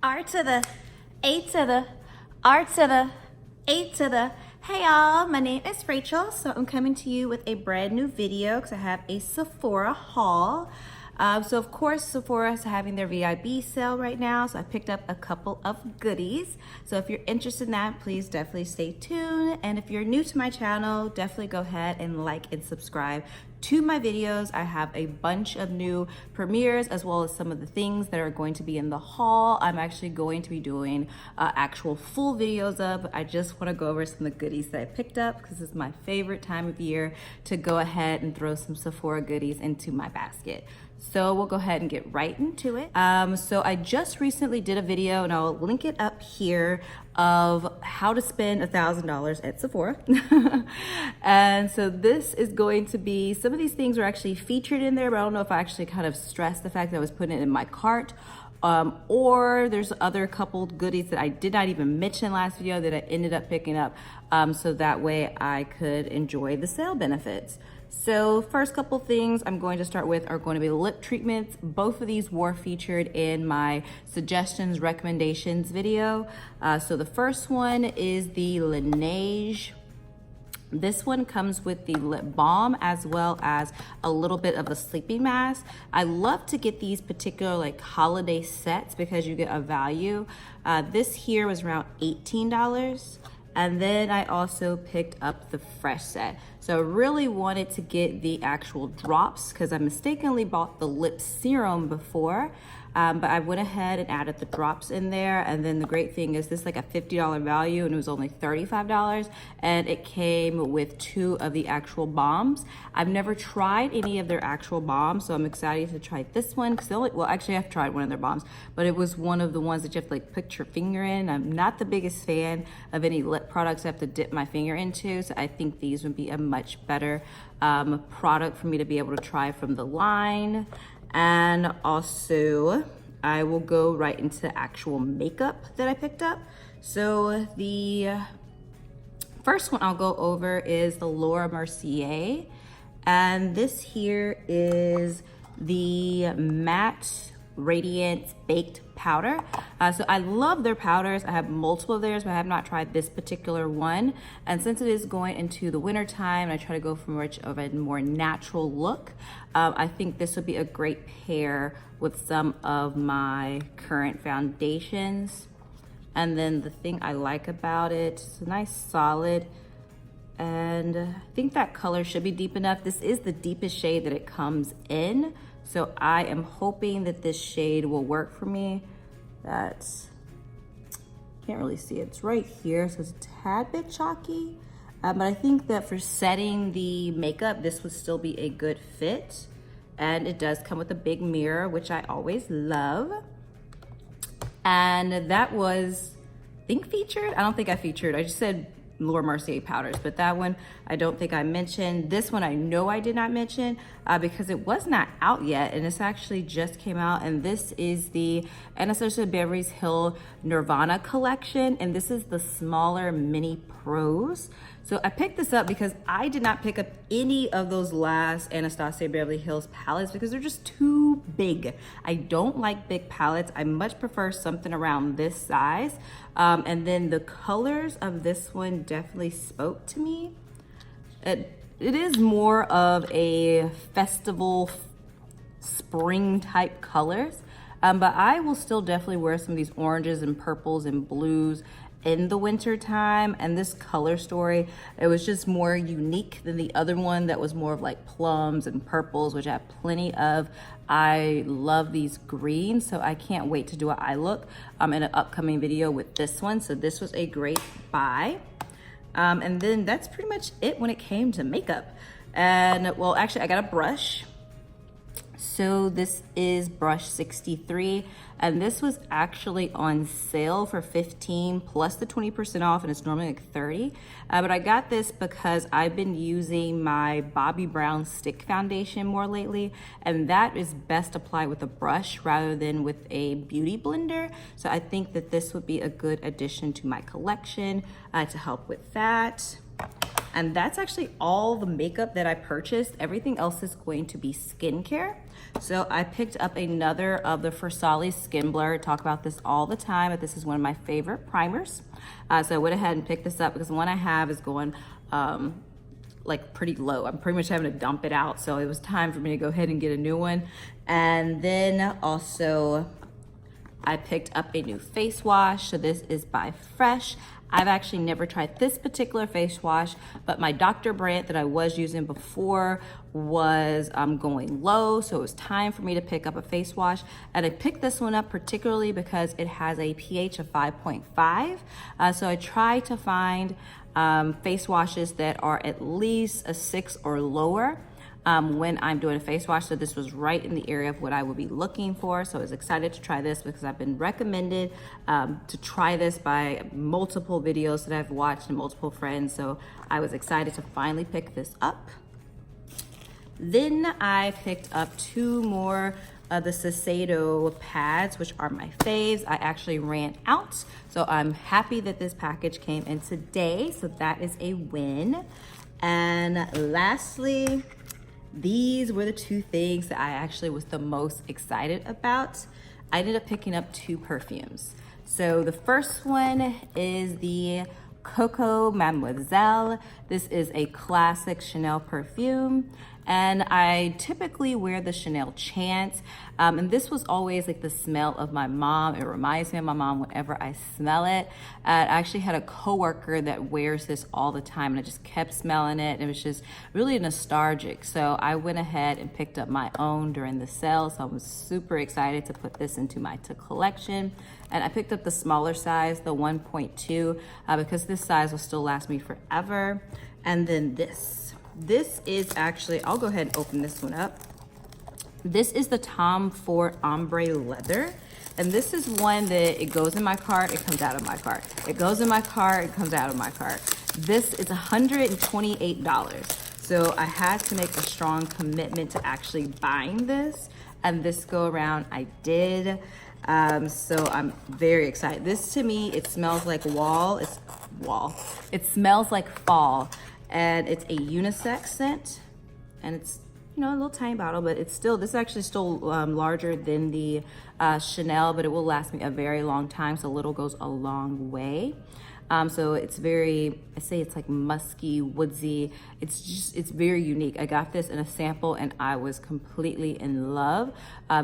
R to the A to the R to the A to the. Hey y'all, my name is Rachel. So I'm coming to you with a brand new video because I have a Sephora haul. So of course Sephora is having their VIB sale right now, so I picked up a couple of goodies. So if you're interested in that, please definitely stay tuned. And if you're new to my channel, definitely go ahead and like and subscribe to my videos. I have a bunch of new premieres as well as some of the things that are going to be in the haul. I'm actually going to be doing actual full videos of. I just want to go over some of the goodies that I picked up because it's my favorite time of year to go ahead and throw some Sephora goodies into my basket. So we'll go ahead and get right into it. So I just recently did a video, and I'll link it up here, of how to spend $1,000 at Sephora. And so this is going to be, some of these things were actually featured in there, but I don't know if I actually kind of stressed the fact that I was putting it in my cart. Or there's other couple goodies that I did not even mention last video that I ended up picking up, so that way I could enjoy the sale benefits. So first couple things I'm going to start with are going to be lip treatments. Both of these were featured in my suggestions, recommendations video. So the first one is the Laneige. This one comes with the lip balm as well as a little bit of a sleeping mask. I love to get these particular like holiday sets because you get a value. This here was around $18. And then I also picked up the fresh set. So I really wanted to get the actual drops because I mistakenly bought the lip serum before. But I went ahead and added the drops in there. And then the great thing is this is like a $50 value and it was only $35. And it came with 2 of the actual balms. I've never tried any of their actual balms, so I'm excited to try this one. Well, actually I've tried one of their balms, but it was one of the ones that you have to like put your finger in. I'm not the biggest fan of any lip products I have to dip my finger into. So I think these would be a much better product for me to be able to try from the line. And also I will go right into actual makeup that I picked up. So the first one I'll go over is the Laura Mercier, and this here is the matte radiance baked powder. So I love their powders. I have multiple of theirs, but I have not tried this particular one. And since it is going into the winter time, I try to go for much of a more natural look. I think this would be a great pair with some of my current foundations. And then the thing I like about it, it's a nice solid, and I think that color should be deep enough. This is the deepest shade that it comes in. So I am hoping that this shade will work for me. That's, can't really see it. It's right here, so it's a tad bit chalky. But I think that for setting the makeup, this would still be a good fit. And it does come with a big mirror, which I always love. And that was, I think, featured. I don't think I featured. I just said Laura Mercier powders, but that one I don't think I mentioned. This one I know I did not mention because it was not out yet, and this actually just came out. And this is the Anastasia Beverly Hills Nirvana collection, and this is the smaller mini pros. So I picked this up because I did not pick up any of those last Anastasia Beverly Hills palettes because they're just too big. I don't like big palettes. I much prefer something around this size. And then the colors of this one definitely spoke to me. It is more of a festival spring type colors, but I will still definitely wear some of these oranges and purples and blues in the winter time. And this color story, it was just more unique than the other one that was more of like plums and purples, which I have plenty of. I love these greens, so I can't wait to do an eye look in an upcoming video with this one. So this was a great buy. And then that's pretty much it when it came to makeup. And well, actually I got a brush. So this is brush 63, and this was actually on sale for $15 plus the 20% off, and it's normally like $30. But I got this because I've been using my Bobbie Brown stick foundation more lately, and that is best applied with a brush rather than with a beauty blender. So I think that this would be a good addition to my collection to help with that. And that's actually all the makeup that I purchased. Everything else is going to be skincare. So I picked up another of the Versace Skin Blur. I talk about this all the time, but this is one of my favorite primers. So I went ahead and picked this up because the one I have is going like pretty low. I'm pretty much having to dump it out. So it was time for me to go ahead and get a new one. And then also I picked up a new face wash. So this is by Fresh. I've actually never tried this particular face wash, but my Dr. brand that I was using before was going low, so it was time for me to pick up a face wash. And I picked this one up particularly because it has a pH of 5.5. So I try to find face washes that are at least a 6 or lower when I'm doing a face wash. So this was right in the area of what I would be looking for. So I was excited to try this because I've been recommended to try this by multiple videos that I've watched and multiple friends. So I was excited to finally pick this up. Then I picked up 2 more of the Shiseido pads, which are my faves. I actually ran out, so I'm happy that this package came in today. So that is a win. And lastly, these were the 2 things that I actually was the most excited about. I ended up picking up 2 perfumes. So the first one is the Coco Mademoiselle. This is a classic Chanel perfume. And I typically wear the Chanel Chance. And this was always like the smell of my mom. It reminds me of my mom whenever I smell it. I actually had a coworker that wears this all the time and I just kept smelling it. It was just really nostalgic. So I went ahead and picked up my own during the sale. So I was super excited to put this into my collection. And I picked up the smaller size, the 1.2, because this size will still last me forever. And then this is actually, I'll go ahead and open this one up. This is the Tom Ford Ombre Leather. And this is one that it goes in my cart, it comes out of my cart. It goes in my cart, it comes out of my cart. This is $128. So I had to make a strong commitment to actually buying this. And this go around, I did. So I'm very excited. This to me, it smells like it smells like fall. And it's a unisex scent, and it's, you know, a little tiny bottle, but it's still, this is actually still larger than the Chanel, but it will last me a very long time, so little goes a long way. So it's very, I say it's like musky, woodsy. It's very unique. I got this in a sample and I was completely in love.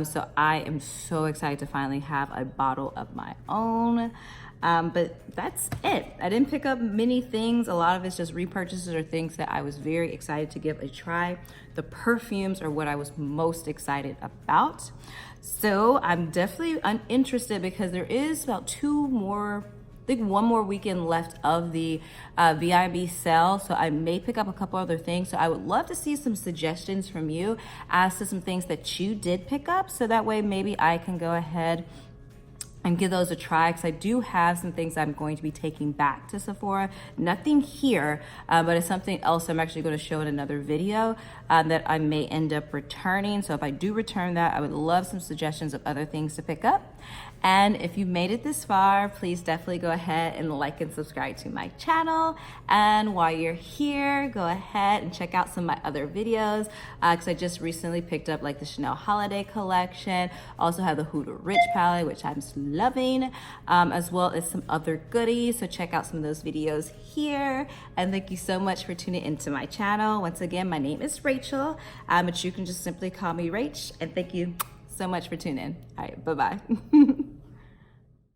So I am so excited to finally have a bottle of my own. But that's it. I didn't pick up many things. A lot of it's just repurchases or things that I was very excited to give a try. The perfumes are what I was most excited about. So I'm definitely interested because there is about 2 more, I think 1 more weekend left of the VIB sale. So I may pick up a couple other things. So I would love to see some suggestions from you as to some things that you did pick up. So that way maybe I can go ahead and give those a try, because I do have some things I'm going to be taking back to Sephora. Nothing here, but it's something else I'm actually going to show in another video that I may end up returning. So if I do return that, I would love some suggestions of other things to pick up. And if you made it this far, please definitely go ahead and like and subscribe to my channel. And while you're here, go ahead and check out some of my other videos, because I just recently picked up like the Chanel Holiday Collection. Also have the Huda Rich palette, which I'm loving, as well as some other goodies. So check out some of those videos here. And thank you so much for tuning into my channel. Once again, my name is Rachel, but you can just simply call me Rach. And thank you so much for tuning in. All right, bye-bye.